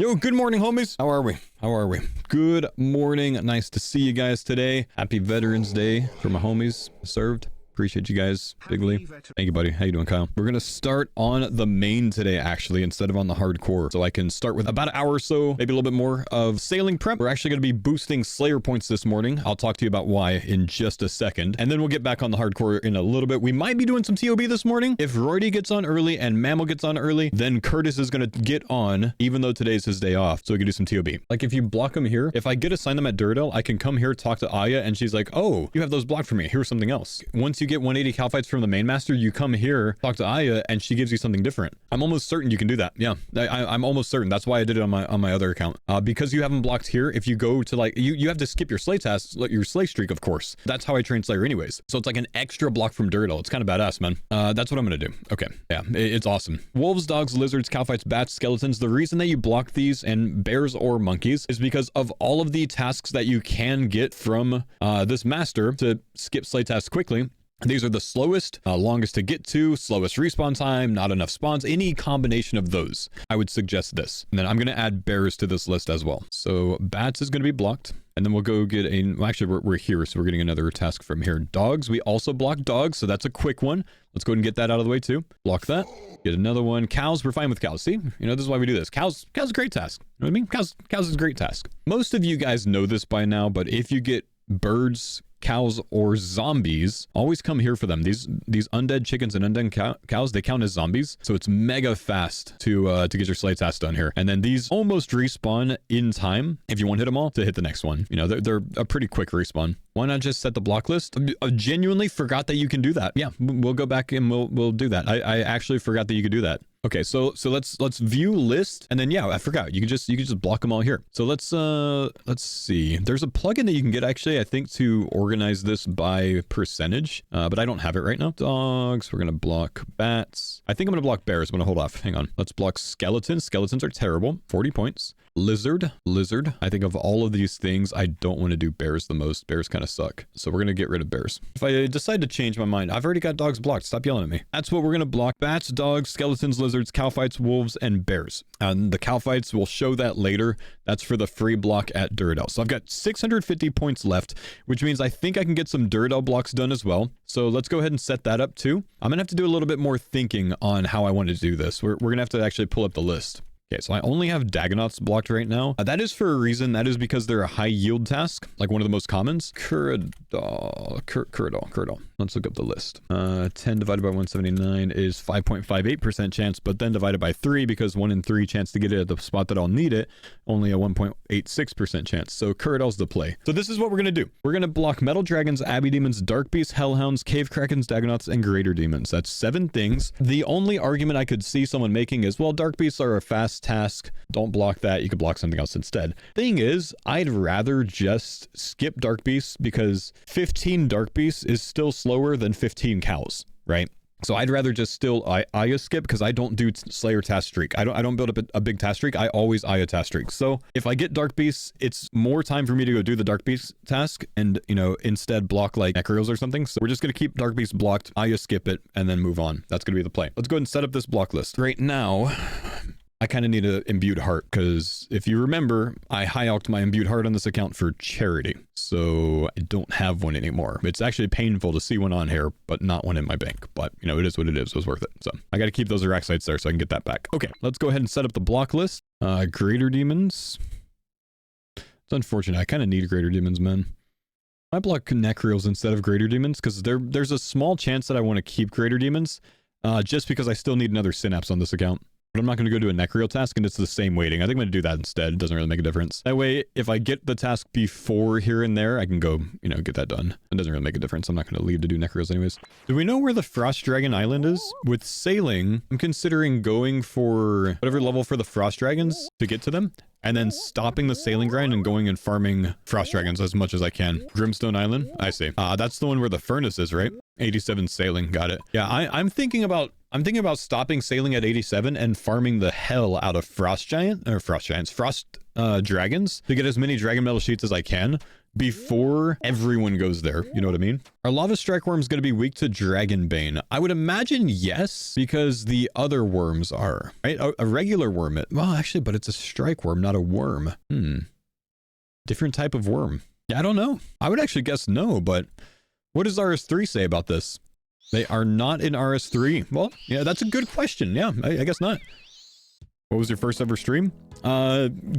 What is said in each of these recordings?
Yo, good morning, homies. How are we? Good morning. Nice to see you guys today. Happy Veterans Day for my homies served. Appreciate you guys bigly. Thank you, buddy. How you doing, Kyle? We're gonna start on the main today, actually, instead of on the hardcore. So I can start with about an hour or so, maybe a little bit more of sailing prep. We're actually gonna be boosting Slayer points this morning. I'll talk to you about why in just a second. And then we'll get back on the hardcore in a little bit. We might be doing some TOB this morning. If Roydy gets on early and Mammal gets on early, then Curtis is gonna get on, even though today's his day off. So we can do some TOB. Like if you block them here, if I get assigned them at Duradel, I can come here, talk to Aya, and she's like, oh, you have those blocked for me. Here's something else. Once you get 180 cal fights from the main master, you come here, talk to Aya, and she gives you something different. I'm almost certain you can do that. Yeah, I'm almost certain. That's why I did it on my other account. Because you have them blocked here, if you go to like, you have to skip your slay tasks, like your slay streak, of course. That's how I train Slayer anyways. So it's like an extra block from Duradel. It's kind of badass, man. That's what I'm gonna do. Okay, yeah, it's awesome. Wolves, dogs, lizards, cow fights, bats, skeletons. The reason that you block these and bears or monkeys is because of all of the tasks that you can get from this master to skip slay tasks quickly. These are the slowest, longest to get to, slowest respawn time, not enough spawns, any combination of those. I would suggest this. And then I'm going to add bears to this list as well. So bats is going to be blocked. And then we'll go get a, well, actually we're here, so we're getting another task from here. Dogs, we also block dogs, so that's a quick one. Let's go ahead and get that out of the way too. Block that. Get another one. Cows, we're fine with cows. See, you know, this is why we do this. Cows is a great task. You know what I mean? Cows is a great task. Most of you guys know this by now, but if you get birds, cows, or zombies, always come here for them. These undead chickens and undead cows, they count as zombies, so it's mega fast to get your slay task done here. And then these almost respawn in time if you one hit them all to hit the next one. You know, they're a pretty quick respawn. Why not just set the block list? I genuinely forgot that you can do that. Yeah, we'll go back and we'll do that. I actually forgot that you could do that. Okay, so let's view list, and then yeah, I forgot you can just block them all here. So let's see. There's a plugin that you can get actually, I think, to organize this by percentage, but I don't have it right now. Dogs, we're gonna block bats. I think I'm gonna block bears. I'm gonna hold off. Hang on. Let's block skeletons. Skeletons are terrible. 40 points. Lizard. I think of all of these things, I don't want to do bears the most. Bears kind of suck. So we're going to get rid of bears. If I decide to change my mind, I've already got dogs blocked. Stop yelling at me. That's what we're going to block. Bats, dogs, skeletons, lizards, cow fights, wolves, and bears. And the cow fights, we'll show that later. That's for the free block at Duradel. So I've got 650 points left, which means I think I can get some Duradel blocks done as well. So let's go ahead and set that up too. I'm going to have to do a little bit more thinking on how I want to do this. We're going to have to actually pull up the list. Okay, so I only have Dagonauts blocked right now. That is for a reason. That is because they're a high yield task, like one of the most commons. Curadal. Let's look up the list. 10 divided by 179 is 5.58% chance, but then divided by 3, because 1 in 3 chance to get it at the spot that I'll need it, only a 1.86% chance. So Curadal's the play. So this is what we're going to do. We're going to block Metal Dragons, Abbey Demons, Dark Beasts, Hellhounds, Cave Krakens, Dagonauts, and Greater Demons. That's 7 things. The only argument I could see someone making is, well, Dark Beasts are a fast task. Don't block that. You could block something else instead. Thing is, I'd rather just skip Dark Beasts because 15 Dark Beasts is still slower than 15 cows, right? So I'd rather just still Aya skip because I don't do Slayer task streak. I don't build up a big task streak. I always Aya task streak. So if I get Dark Beasts, it's more time for me to go do the Dark Beast task and, you know, instead block like Necros or something. So we're just going to keep Dark Beast blocked, Aya skip it, and then move on. That's going to be the play. Let's go ahead and set up this block list. Right now, I kind of need an imbued heart because if you remember, I high-alked my imbued heart on this account for charity. So I don't have one anymore. It's actually painful to see one on here, but not one in my bank. But, you know, it is what it is. It was worth it. So I got to keep those Iraq sites there so I can get that back. Okay, let's go ahead and set up the block list. Greater Demons. It's unfortunate. I kind of need Greater Demons, man. I block Necreals instead of Greater Demons because there's a small chance that I want to keep Greater Demons just because I still need another Synapse on this account. But I'm not going to go do a Necreal task, and it's the same weighting. I think I'm going to do that instead. It doesn't really make a difference. That way, if I get the task before here and there, I can go, you know, get that done. It doesn't really make a difference. I'm not going to leave to do Necreals anyways. Do we know where the Frost Dragon Island is? With sailing, I'm considering going for whatever level for the Frost Dragons to get to them, and then stopping the sailing grind and going and farming Frost Dragons as much as I can. Grimstone Island? I see. That's the one where the furnace is, right? 87 sailing. Got it. Yeah, I'm thinking about stopping sailing at 87 and farming the hell out of Frost Dragons to get as many Dragon Metal Sheets as I can before everyone goes there. You know what I mean? Are lava strike worms going to be weak to dragonbane? I would imagine yes, because the other worms are, right? A regular worm, well, actually, but it's a strike worm, not a worm. Different type of worm. Yeah, I don't know. I would actually guess no, but what does RS3 say about this? They are not in RS3. Well, yeah, that's a good question. Yeah, I guess not. What was your first ever stream?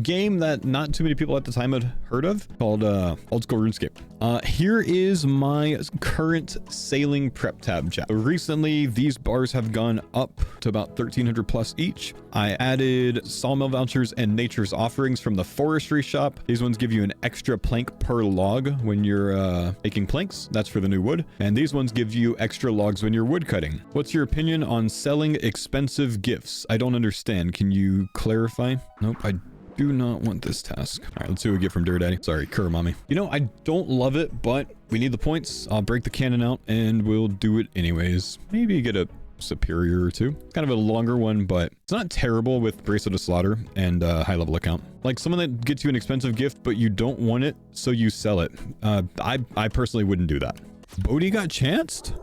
Game that not too many people at the time had heard of, called Old School RuneScape. Here is my current sailing prep tab chat. Recently, these bars have gone up to about 1,300 plus each. I added sawmill vouchers and nature's offerings from the forestry shop. These ones give you an extra plank per log when you're making planks. That's for the new wood. And these ones give you extra logs when you're wood cutting. What's your opinion on selling expensive gifts? I don't understand. Can you clarify? Nope, I do not want this task. All right, let's see what we get from Dear Daddy. Sorry, Kuramami. You know, I don't love it, but we need the points. I'll break the cannon out and we'll do it anyways. Maybe get a superior or two. It's kind of a longer one, but it's not terrible with Bracelet of Slaughter and high level account. Like someone that gets you an expensive gift, but you don't want it, so you sell it. I personally wouldn't do that. Bodhi got chanced?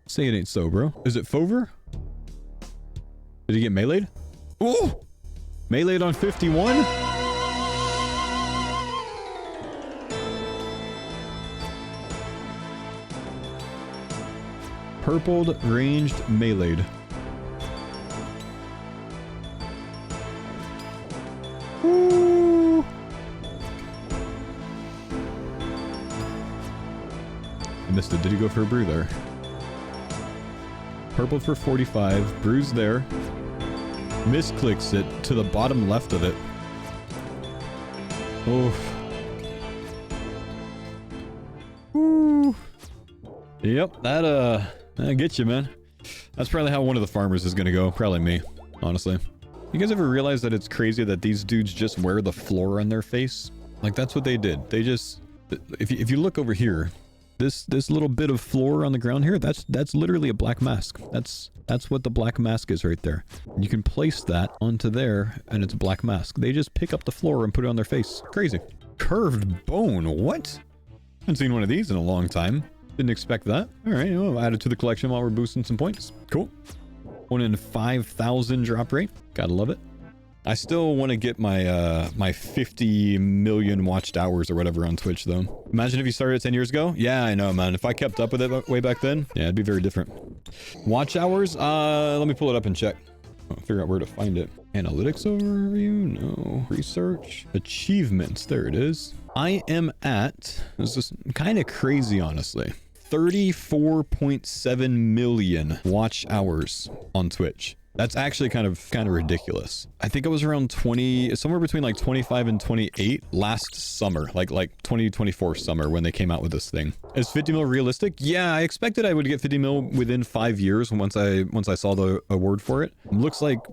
Say it ain't so, bro. Is it Fover? Did he get meleeed? Oh! Meleeed on 51? Purpled, ranged, meleeed. Ooh. I missed it. Did he go for a brew there? Purple for 45. Brew's there. Misclicks it to the bottom left of it. Oof. Ooh. Yep, that gets you, man. That's probably how one of the farmers is gonna go. Probably me, honestly. You guys ever realize that it's crazy that these dudes just wear the floor on their face? Like, that's what they did. They just... If you look over here, this little bit of floor on the ground here, that's literally a black mask. That's what the black mask is right there. You can place that onto there, and it's a black mask. They just pick up the floor and put it on their face. Crazy. Curved bone. What? Haven't seen one of these in a long time. Didn't expect that. All right, well, add it to the collection while we're boosting some points. Cool. 1 in 5,000 drop rate. Gotta love it. I still want to get my my 50 million watched hours or whatever on Twitch, though. Imagine if you started 10 years ago. Yeah, I know, man. If I kept up with it way back then, yeah, it'd be very different. Watch hours? Let me pull it up and check. I'll figure out where to find it. Analytics overview? No. Research. Achievements. There it is. I am at... This is kind of crazy, honestly. 34.7 million watch hours on Twitch. That's actually kind of ridiculous. I think I was around 20, somewhere between like 25 and 28 last summer, like 2024 summer when they came out with this thing. Is 50 mil realistic? Yeah, I expected I would get 50 mil within 5 years once I saw the award for it. Looks like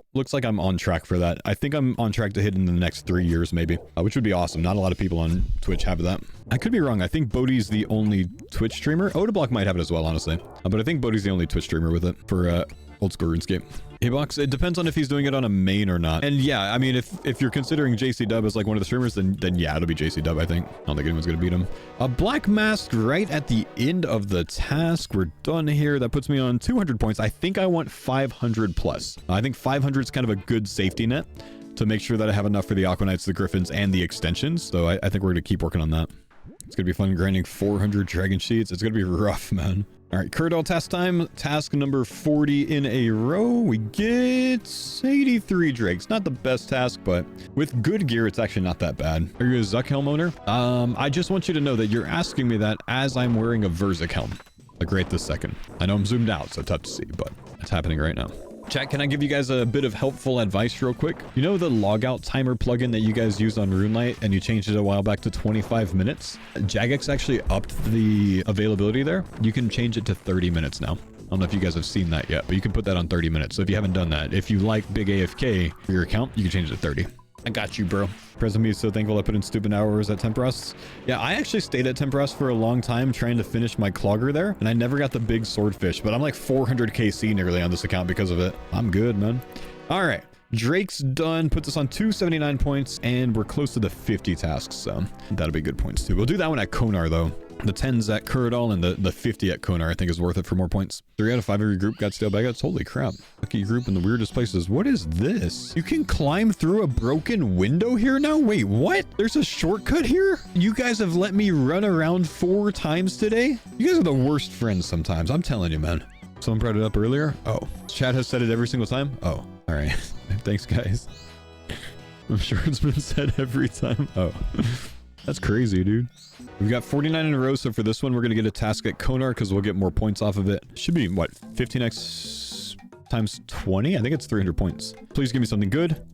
I'm on track for that. I think I'm on track to hit in the next 3 years maybe, which would be awesome. Not a lot of people on Twitch have that. I could be wrong. I think Bodhi's the only Twitch streamer. Odablock might have it as well, honestly. But I think Bodhi's the only Twitch streamer with it for Old School RuneScape. Hey Box, it depends on if he's doing it on a main or not. And yeah, I mean, if you're considering JC Dub as like one of the streamers, then yeah, it'll be JC Dub, I think. I don't think anyone's gonna beat him. A black mask right at the end of the task. We're done here. That puts me on 200 points. I think I want 500 plus. I think 500 is kind of a good safety net to make sure that I have enough for the Aqua Knights, the Griffins, and the extensions. So I think we're gonna keep working on that. It's gonna be fun grinding 400 dragon sheets. It's gonna be rough, man. All right, Curdall task time. Task number 40 in a row. We get 83 drakes. Not the best task, but with good gear, it's actually not that bad. Are you a Zuck helm owner? I just want you to know that you're asking me that as I'm wearing a Verzik helm. Like right this second. I know I'm zoomed out, so tough to see, but it's happening right now. Chat, can I give you guys a bit of helpful advice real quick? You know the logout timer plugin that you guys used on RuneLight and you changed it a while back to 25 minutes? Jagex actually upped the availability there. You can change it to 30 minutes now. I don't know if you guys have seen that yet, but you can put that on 30 minutes. So if you haven't done that, if you like big AFK for your account, you can change it to 30. I got you, bro. Present me is so thankful I put in stupid hours at Temperos. Yeah, I actually stayed at Temperos for a long time trying to finish my clogger there, and I never got the big swordfish, but I'm like 400 KC nearly on this account because of it. I'm good, man. All right. Drake's done, puts us on 279 points, and we're close to the 50 tasks, so that'll be good points too. We'll do that one at Konar though. The 10s at Kuradal and the 50 at Konar I think is worth it for more points. 3 out of 5 of your group got stale baguettes. Holy crap. Lucky group in the weirdest places. What is this? You can climb through a broken window here now? Wait, what? There's a shortcut here? You guys have let me run around 4 times today? You guys are the worst friends sometimes. I'm telling you, man. Someone brought it up earlier. Oh, Chad has said it every single time. Oh, all right. Thanks, guys. I'm sure it's been said every time. Oh, that's crazy, dude. We've got 49 in a row, so for this one, we're going to get a task at Konar because we'll get more points off of it. Should be, what, 15x times 20? I think it's 300 points. Please give me something good.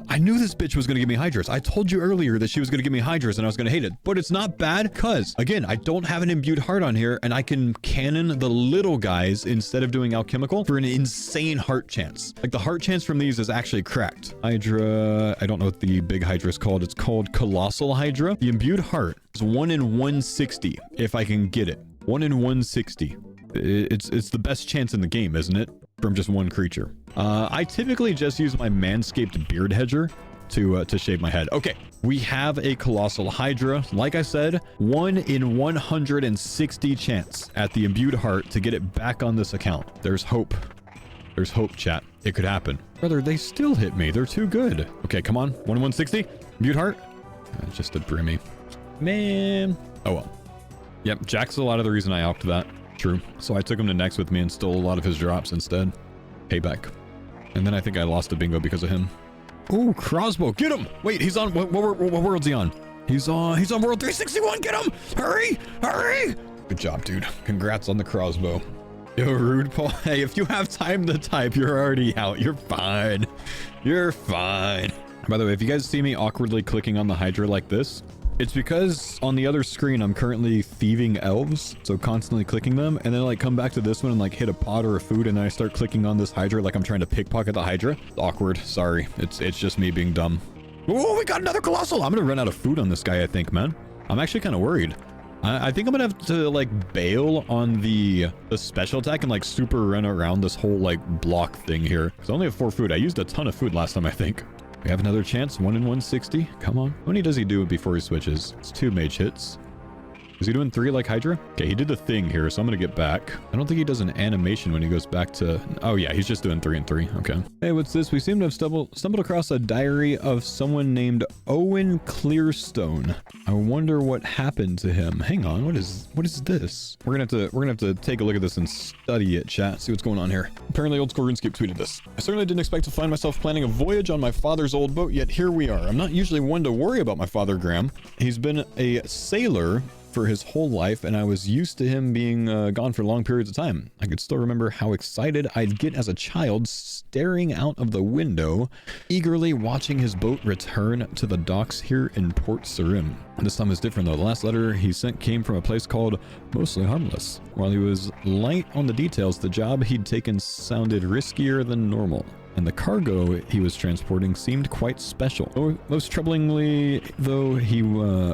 I knew this bitch was going to give me Hydras. I told you earlier that she was going to give me Hydras and I was going to hate it. But it's not bad because, again, I don't have an imbued heart on here and I can cannon the little guys instead of doing alchemical for an insane heart chance. Like the heart chance from these is actually cracked. Hydra, I don't know what the big Hydra is called. It's called Colossal Hydra. The imbued heart is 1 in 160 if I can get it. 1 in 160. It's the best chance in the game, isn't it? From just one creature. I typically just use my Manscaped Beard Hedger to shave my head. Okay, we have a Colossal Hydra. Like I said, 1 in 160 chance at the imbued heart to get it back on this account. There's hope. There's hope, chat. It could happen. Brother, they still hit me. They're too good. Okay, come on. 1 in 160. Imbued heart. Just a Brimmy. Man. Oh well. Yep, Jack's a lot of the reason I alked that. True. So I took him to next with me and stole a lot of his drops instead. Payback. And then I think I lost the bingo because of him. Ooh, crossbow. Get him! Wait, he's on... What world's he on? He's on world 361. Get him! Hurry! Hurry! Good job, dude. Congrats on the crossbow. Yo, Rude Paul. Hey, if you have time to type, you're already out. You're fine. You're fine. By the way, if you guys see me awkwardly clicking on the Hydra like this, it's because on the other screen, I'm currently thieving elves, so constantly clicking them, and then like come back to this one and like hit a pot or a food, and then I start clicking on this Hydra like I'm trying to pickpocket the Hydra. It's awkward. Sorry. It's just me being dumb. Oh, we got another Colossal! I'm gonna run out of food on this guy, I think, man. I'm actually kind of worried. I think I'm gonna have to like bail on the special attack and like super run around this whole like block thing here. So I only have 4 food. I used a ton of food last time, I think. We have another chance. 1 in 160. Come on. How many does he do before he switches? It's 2 mage hits. Is he doing 3 like Hydra? Okay, he did the thing here, so I'm gonna get back. I don't think he does an animation when he goes back to... Oh yeah, he's just doing 3 and 3. Okay. Hey, what's this? We seem to have stumbled across a diary of someone named Owen Clearstone. I wonder what happened to him. Hang on, what is this? We're gonna have to take a look at this and study it, chat. See what's going on here. Apparently, Old School RuneScape tweeted this. I certainly didn't expect to find myself planning a voyage on my father's old boat, yet here we are. I'm not usually one to worry about my father, Graham. He's been a sailor for his whole life, and I was used to him being gone for long periods of time. I could still remember how excited I'd get as a child, staring out of the window, eagerly watching his boat return to the docks here in Port Sarim. This time is different though. The last letter he sent came from a place called Mostly Harmless. While he was light on the details, the job he'd taken sounded riskier than normal, and the cargo he was transporting seemed quite special. Most troublingly, though,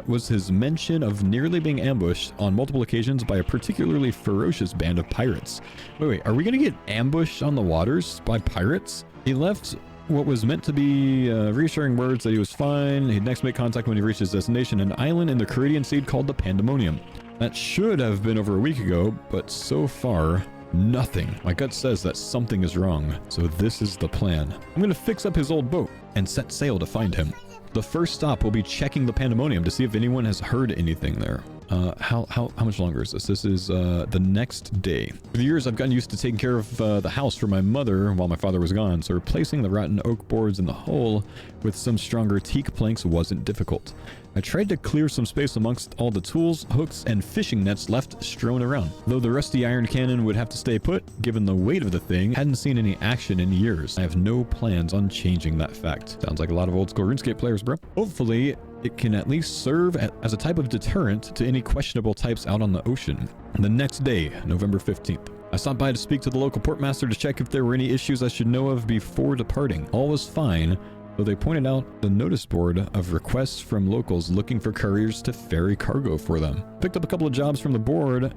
was his mention of nearly being ambushed on multiple occasions by a particularly ferocious band of pirates. Wait, are we gonna get ambushed on the waters by pirates? He left what was meant to be reassuring words that he was fine. He'd next make contact when he reached his destination, an island in the Caribbean Sea called the Pandemonium. That should have been over a week ago, but so far... nothing. My gut says that something is wrong, so this is the plan. I'm gonna fix up his old boat and set sail to find him. The first stop will be checking the Pandemonium to see if anyone has heard anything there. How much longer is this? This is the next day. For the years, I've gotten used to taking care of the house for my mother while my father was gone, so replacing the rotten oak boards in the hull with some stronger teak planks wasn't difficult. I tried to clear some space amongst all the tools, hooks, and fishing nets left strewn around. Though the rusty iron cannon would have to stay put, given the weight of the thing, hadn't seen any action in years. I have no plans on changing that fact. Sounds like a lot of old school RuneScape players, bro. Hopefully, it can at least serve as a type of deterrent to any questionable types out on the ocean. The next day, November 15th. I stopped by to speak to the local portmaster to check if there were any issues I should know of before departing. All was fine, though they pointed out the notice board of requests from locals looking for couriers to ferry cargo for them. Picked up a couple of jobs from the board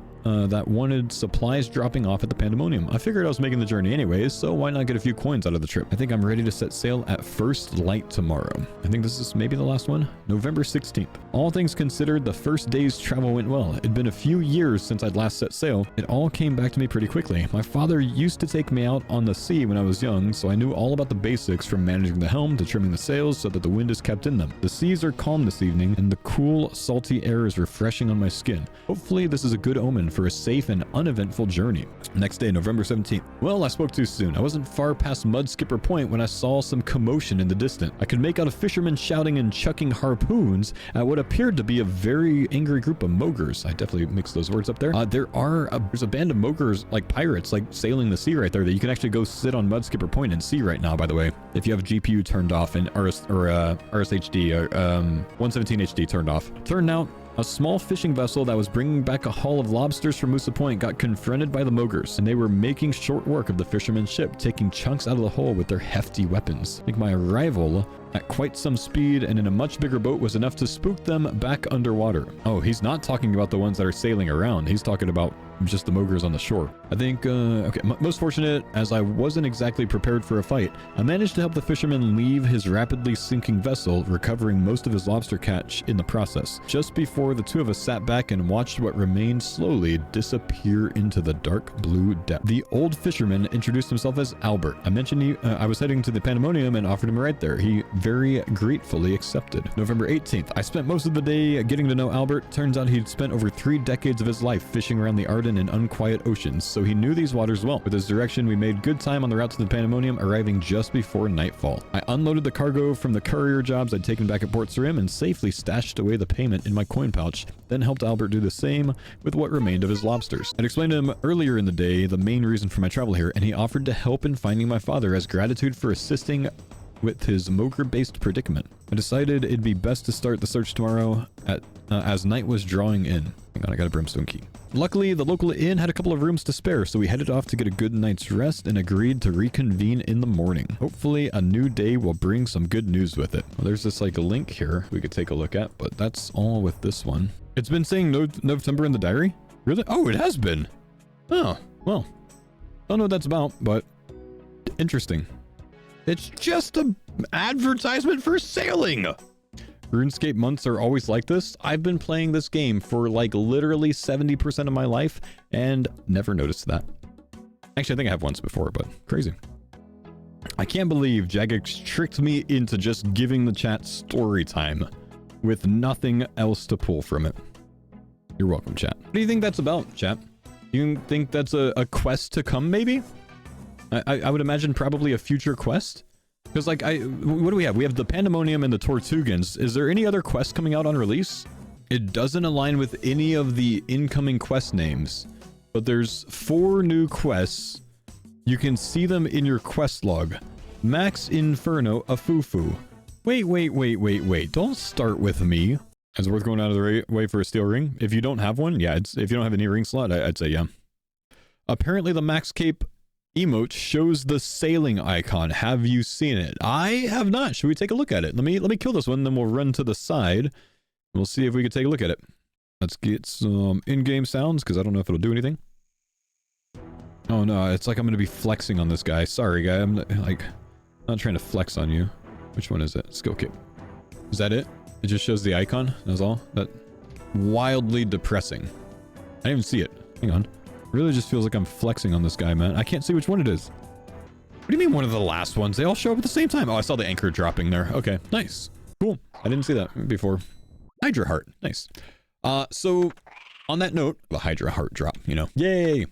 that wanted supplies dropping off at the Pandemonium. I figured I was making the journey anyways, so why not get a few coins out of the trip? I think I'm ready to set sail at first light tomorrow. I think this is maybe the last one. November 16th. All things considered, the first day's travel went well. It'd been a few years since I'd last set sail. It all came back to me pretty quickly. My father used to take me out on the sea when I was young, so I knew all about the basics, from managing the helm to trimming the sails so that the wind is kept in them. The seas are calm this evening, and the cool, salty air is refreshing on my skin. Hopefully this is a good omen for a safe and uneventful journey. Next day, November 17th. Well, I spoke too soon. I wasn't far past Mud Skipper Point when I saw some commotion in the distance. I could make out a fisherman shouting and chucking harpoons at what appeared to be a very angry group of mogers. I definitely mixed those words up there. There's a band of mogers, like pirates, like sailing the sea right there, that you can actually go sit on Mud Skipper Point and see right now, by the way, if you have GPU turned off and RSHD or 117 HD turned off. Turned out a small fishing vessel that was bringing back a haul of lobsters from Moosa Point got confronted by the mogers, and they were making short work of the fisherman's ship, taking chunks out of the hull with their hefty weapons. I think my arrival at quite some speed and in a much bigger boat was enough to spook them back underwater. Oh, he's not talking about the ones that are sailing around. He's talking about just the mogers on the shore. I think, okay, most fortunate, as I wasn't exactly prepared for a fight, I managed to help the fisherman leave his rapidly sinking vessel, recovering most of his lobster catch in the process. Just before the two of us sat back and watched what remained slowly disappear into the dark blue depth. The old fisherman introduced himself as Albert. I mentioned I was heading to the Pandemonium and offered him a ride there. He very gratefully accepted. November 18th. I spent most of the day getting to know Albert. Turns out he'd spent over 3 decades of his life fishing around the ardent and unquiet oceans, so he knew these waters well. With his direction, we made good time on the route to the Pandemonium, arriving just before nightfall. I unloaded the cargo from the courier jobs I'd taken back at Port Sarim and safely stashed away the payment in my coin pouch, then helped Albert do the same with what remained of his lobsters. I'd explained to him earlier in the day the main reason for my travel here, and he offered to help in finding my father as gratitude for assisting with his moger-based predicament. I decided it'd be best to start the search tomorrow as night was drawing in. Hang on, I got a brimstone key. Luckily, the local inn had a couple of rooms to spare, so we headed off to get a good night's rest and agreed to reconvene in the morning. Hopefully, a new day will bring some good news with it. Well, there's this like a link here we could take a look at, but that's all with this one. It's been saying November in the diary? Really? Oh, it has been. Oh, well. Don't know what that's about, but interesting. It's just an advertisement for sailing. RuneScape months are always like this. I've been playing this game for like literally 70% of my life and never noticed that. Actually, I think I have once before, but crazy. I can't believe Jagex tricked me into just giving the chat story time with nothing else to pull from it. You're welcome, chat. What do you think that's about, chat? You think that's a quest to come, maybe? I would imagine probably a future quest. Because, like, what do we have? We have the Pandemonium and the Tortugans. Is there any other quest coming out on release? It doesn't align with any of the incoming quest names. But there's 4 new quests. You can see them in your quest log. Max Inferno Afufu. Wait. Don't start with me. Is it worth going out of the way for a steel ring? If you don't have one, yeah. If you don't have any ring slot, I'd say yeah. Apparently the Max Cape emote shows the sailing icon. Have you seen it? I have not. Should we take a look at it? Let me kill this one, then we'll run to the side. We'll see if we can take a look at it. Let's get some in-game sounds, because I don't know if it'll do anything. Oh no, it's like I'm gonna be flexing on this guy. Sorry, guy. I'm not trying to flex on you. Which one is it? Skill kick. Is that it? It just shows the icon. That's all. That wildly depressing. I didn't even see it. Hang on. Really just feels like I'm flexing on this guy, man. I can't see which one it is. What do you mean one of the last ones? They all show up at the same time. Oh, I saw the anchor dropping there. Okay, nice. Cool. I didn't see that before. Hydra heart. Nice. So on that note, the Hydra heart drop, you know. Yay.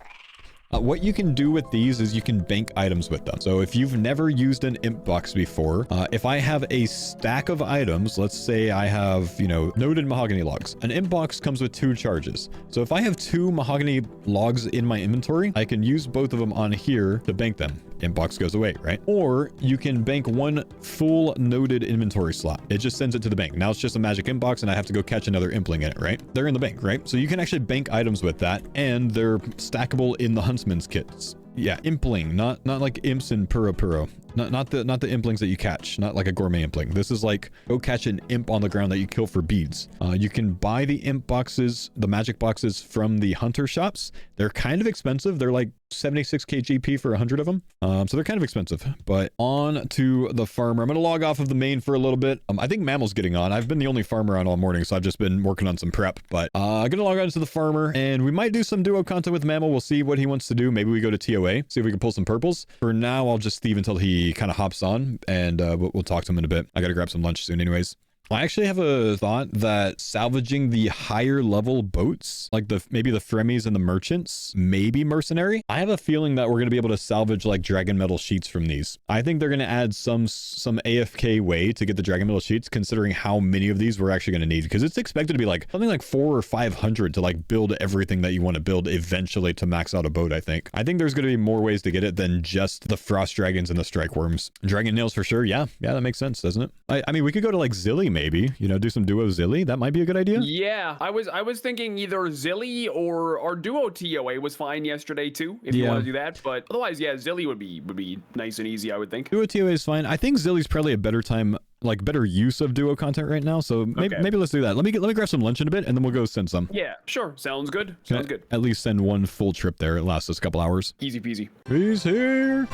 What you can do with these is you can bank items with them. So if you've never used an imp box before, if I have a stack of items, let's say I have, you know, noted mahogany logs. An imp box comes with 2 charges. So if I have 2 mahogany logs in my inventory, I can use both of them on here to bank them. Imp box goes away, right? Or you can bank 1 full noted inventory slot. It just sends it to the bank. Now it's just a magic imp box and I have to go catch another impling in it, right? They're in the bank, right? So you can actually bank items with that, and they're stackable in the Huntsman's kits. Yeah, impling, not like imps and Puro. Not the implings that you catch, not like a gourmet impling. This is like, go catch an imp on the ground that you kill for beads. You can buy the imp boxes, the magic boxes from the hunter shops. They're kind of expensive. They're like 76k GP for 100 of them. So they're kind of expensive. But on to the farmer. I'm going to log off of the main for a little bit. I think Mammal's getting on. I've been the only farmer on all morning, so I've just been working on some prep. But I'm going to log on to the farmer, and we might do some duo content with Mammal. We'll see what he wants to do. Maybe we go to TOA, see if we can pull some purples. For now, I'll just Steve until he kind of hops on, and we'll talk to him in a bit. I got to grab some lunch soon anyways. I actually have a thought that salvaging the higher level boats, like maybe the Fremies and the merchants, maybe mercenary. I have a feeling that we're going to be able to salvage like dragon metal sheets from these. I think they're going to add some AFK way to get the dragon metal sheets, considering how many of these we're actually going to need, because it's expected to be like something like 400 or 500 to like build everything that you want to build eventually to max out a boat. I think there's going to be more ways to get it than just the frost dragons and the strike worms. Dragon nails for sure. Yeah, that makes sense, doesn't it? I mean, we could go to like Zilly, maybe, you know, do some duo Zilly. That might be a good idea. Yeah, I was thinking either Zilly or our duo TOA was fine yesterday too, if you want to do that. But otherwise, yeah, Zilly would be nice and easy, I would think. Duo TOA is fine. I think Zilly's probably a better time, like better use of duo content right now. So maybe let's do that. Let me grab some lunch in a bit, and then we'll go send some. Yeah, sure. Sounds good. Sounds good. At least send one full trip there. It lasts us a couple hours. Easy peasy. He's here.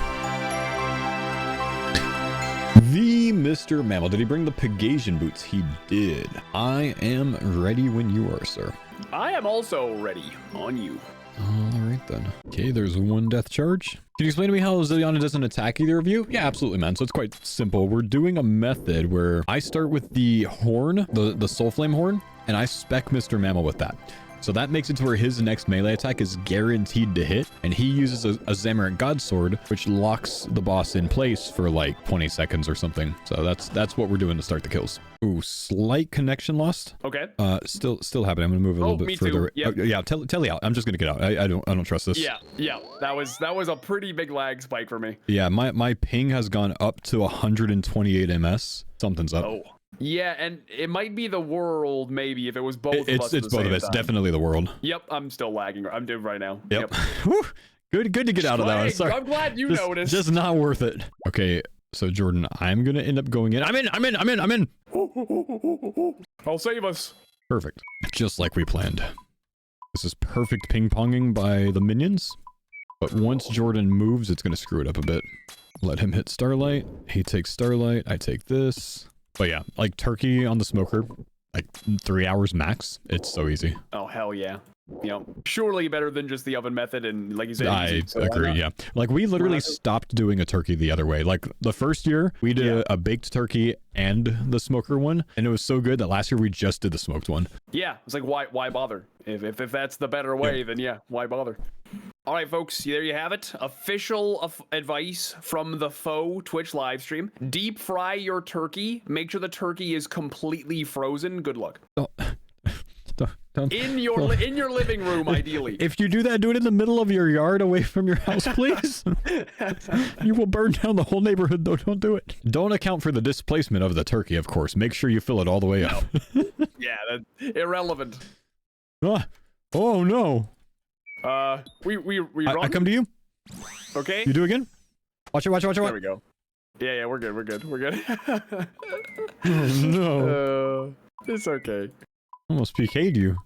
The Mr. Mammal. Did he bring the Pegasian boots? He did. I am ready when you are, sir. I am also ready. On you. All right, then. Okay, there's one death charge. Can you explain to me how Zilliana doesn't attack either of you? Yeah, absolutely, man. So it's quite simple. We're doing a method where I start with the horn, the soul flame horn, and I spec Mr. Mammal with that. So that makes it to where his next melee attack is guaranteed to hit, and he uses a Zamorak God Sword, which locks the boss in place for like 20 seconds or something. So that's what we're doing to start the kills. Ooh, slight connection lost. Okay. Still happening. I'm gonna move a little bit further. Too. Yep. Yeah, telly out. I'm just gonna get out. I don't trust this. Yeah. That was a pretty big lag spike for me. Yeah, my ping has gone up to 128 ms. Something's up. Oh. Yeah, and it might be the world, maybe, if it was both of us. It's both of us. Definitely the world. Yep, I'm still lagging. I'm doing right now. Yep. Good to get out of that one. Sorry. I'm glad you noticed. Just not worth it. Okay, so Jordan, I'm gonna end up going in. I'm in. I'll save us. Perfect. Just like we planned. This is perfect ping-ponging by the minions. But once Jordan moves, it's gonna screw it up a bit. Let him hit Starlight. He takes Starlight. I take this. But yeah, like turkey on the smoker, like 3 hours max. It's so easy. Oh, hell yeah. You know, surely better than just the oven method, and like you said, I agree. Yeah, like we literally stopped doing a turkey the other way. Like the first year we did a baked turkey and the smoker one, and it was so good that last year we just did the smoked one. Yeah, it's like why bother? If that's the better way, then yeah, why bother? All right, folks, there you have it. Official advice from the Faux Twitch live stream. Deep fry your turkey. Make sure the turkey is completely frozen. Good luck. Don't, in your living room, ideally. If you do that, do it in the middle of your yard, away from your house, please. You will burn down the whole neighborhood, though. Don't do it. Don't account for the displacement of the turkey, of course. Make sure you fill it all the way up. Yeah, that's irrelevant. Oh no. We run. I come to you. Okay. You do again. Watch it. There we go. Yeah, we're good. Oh no. It's okay. Almost PK'd you.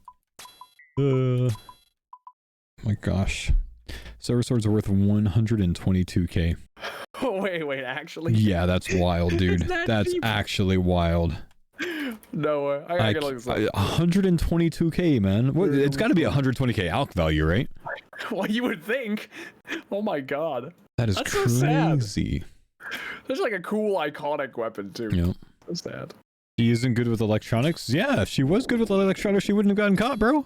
My gosh. Silver swords are worth 122k. Oh, wait, actually? Yeah, that's wild, dude. That's cheap? Actually wild. No way. I gotta look this up. 122k, man. What, it's gotta be 120k alch value, right? Well, you would think. Oh my god. That's crazy. So There's like a cool iconic weapon too. Yep. So sad. She isn't good with electronics? Yeah, if she was good with electronics, she wouldn't have gotten caught, bro.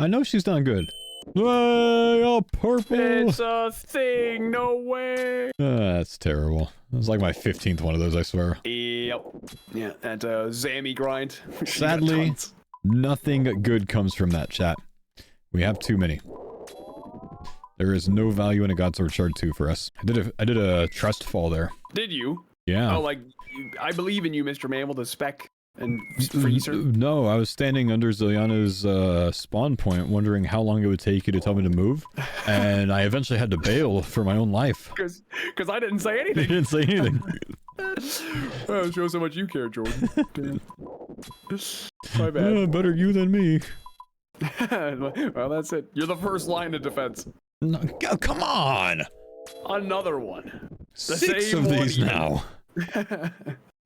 I know she's done good. Way, all purple. It's a thing, no way. That's terrible. That was like my 15th one of those, I swear. Yep. Yeah, that Zammy grind. Sadly, nothing good comes from that, chat. We have too many. There is no value in a Godsword Shard 2 for us. I did a trust fall there. Did you? Yeah. Oh, like, I believe in you, Mr. Mammal, to spec and freeze her? No, I was standing under Zilyana's spawn point, wondering how long it would take you to tell me to move, and I eventually had to bail for my own life. Because I didn't say You anything. didn't say anything. Oh, shows how much you care, Jordan. Damn. My bad. Better you than me. Well, that's it. You're the first line of defense. No, come on! Another one. The 6 same of one these even. now.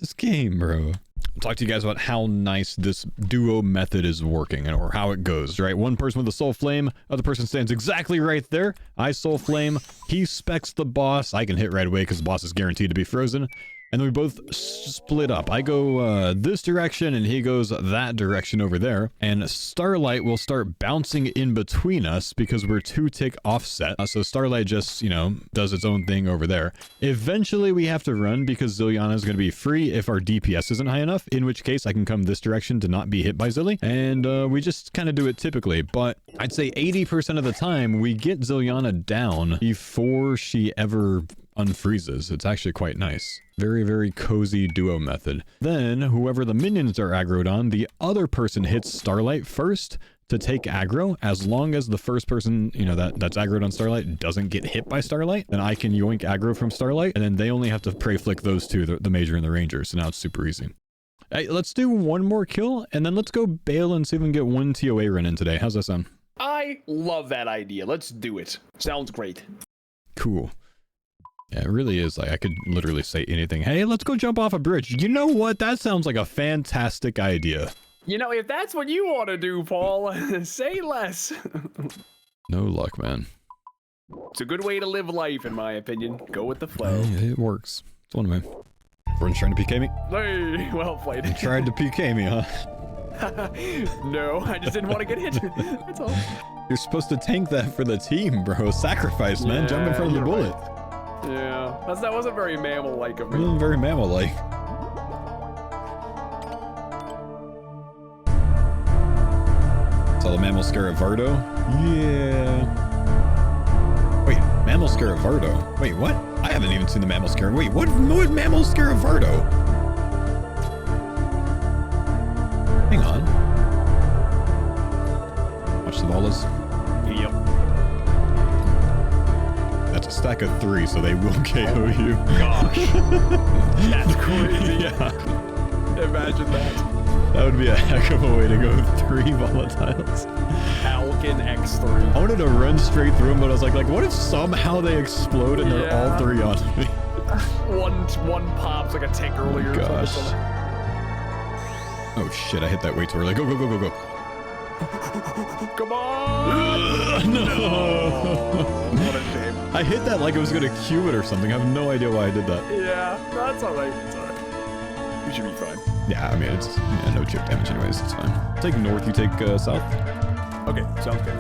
This game, bro. I'll talk to you guys about how nice this duo method is working, or how it goes, right? One person with a soul flame, other person stands exactly right there. I soul flame, he specs the boss. I can hit right away because the boss is guaranteed to be frozen. And then we both split up. I go this direction and he goes that direction over there. And Starlight will start bouncing in between us because we're 2 tick offset. So Starlight just, you know, does its own thing over there. Eventually we have to run because Zilyana is going to be free if our DPS isn't high enough, in which case I can come this direction to not be hit by Zilly. And we just kind of do it typically. But I'd say 80% of the time we get Zilyana down before she ever unfreezes. It's actually quite nice. Very, very cozy duo method. Then, whoever the minions are aggroed on, the other person hits Starlight first to take aggro. As long as the first person, you know, that's aggroed on Starlight doesn't get hit by Starlight, then I can yoink aggro from Starlight, and then they only have to prey flick those two, the Major and the Ranger, so now it's super easy. Hey, let's do one more kill, and then let's go bail and see if we can get 1 TOA run in today. How's that sound? I love that idea. Let's do it. Sounds great. Cool. Yeah, it really is. Like, I could literally say anything. Hey, let's go jump off a bridge. You know what? That sounds like a fantastic idea. You know, if that's what you want to do, Paul, say less. No luck, man. It's a good way to live life, in my opinion. Go with the flow. Hey, it works. It's one way. Everyone's trying to PK me? Hey, well played. You tried to PK me, huh? No, I just didn't want to get hit. That's all. You're supposed to tank that for the team, bro. Sacrifice, man. Jump in front of the bullet. Right. Yeah, that wasn't very mammal-like of me. Very mammal-like. Saw the Mammal Scaravardo? Yeah. Wait, Mammal Scaravardo? Wait, what? I haven't even seen the Mammal Scaravardo. Wait, what Mammal Scaravardo? Hang on. Watch the ballas. Yep. That's a stack of 3, so they will KO you. Gosh. That's crazy. Yeah. Imagine that. That would be a heck of a way to go with 3 volatiles. Alkin X3. I wanted to run straight through them, but I was like, what if somehow they explode and they're all 3 on me? one pops like a tick earlier. Gosh. Oh shit, I hit that way too early. Go, go, go, go, go. Come on! No! What a shame. I hit that like it was gonna cue it or something. I have no idea why I did that. Yeah, that's alright. It's alright. We should be fine. Yeah, I mean, it's no chip damage anyways. It's fine. Take north, you take south. Okay, sounds good.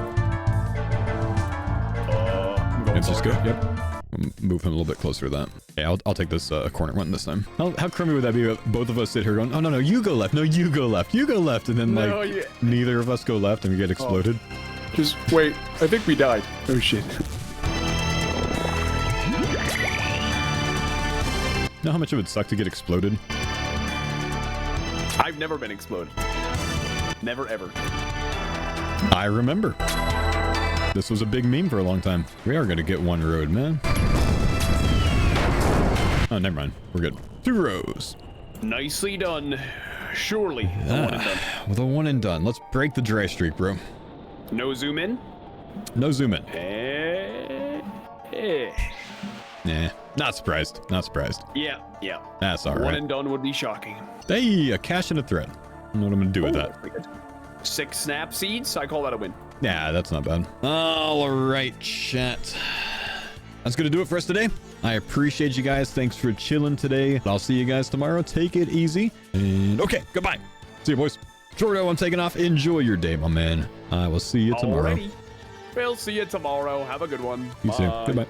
I'm going It's just good. forward. Yep. Move him a little bit closer to that. Yeah, I'll take this corner one this time. How crummy would that be if both of us sit here going, oh, no, you go left. No, you go left. You go left. And then, No, like, yeah. neither of us go left and we get exploded. Just wait. I think we died. Oh shit. Know how much it would suck to get exploded? I've never been exploded. Never ever. I remember. This was a big meme for a long time. We are going to get 1 road, man. Oh, never mind. We're good. 2 rows. Nicely done. Surely. The one and done. Well, the 1 and done. Let's break the dry streak, bro. No zoom in. No zoom in. Nah, not surprised. Not surprised. Yeah. That's all One right. and done would be shocking. Hey, a cash and a thread. I don't know what I'm going to do with that. Pretty good. 6 snap seeds. I call that a win. Yeah, that's not bad. All right, chat. That's going to do it for us today. I appreciate you guys. Thanks for chilling today. I'll see you guys tomorrow. Take it easy. And okay, goodbye. See you, boys. Jordo, I'm taking off. Enjoy your day, my man. I will see you tomorrow. Alrighty. We'll see you tomorrow. Have a good one. You too. Bye. Goodbye.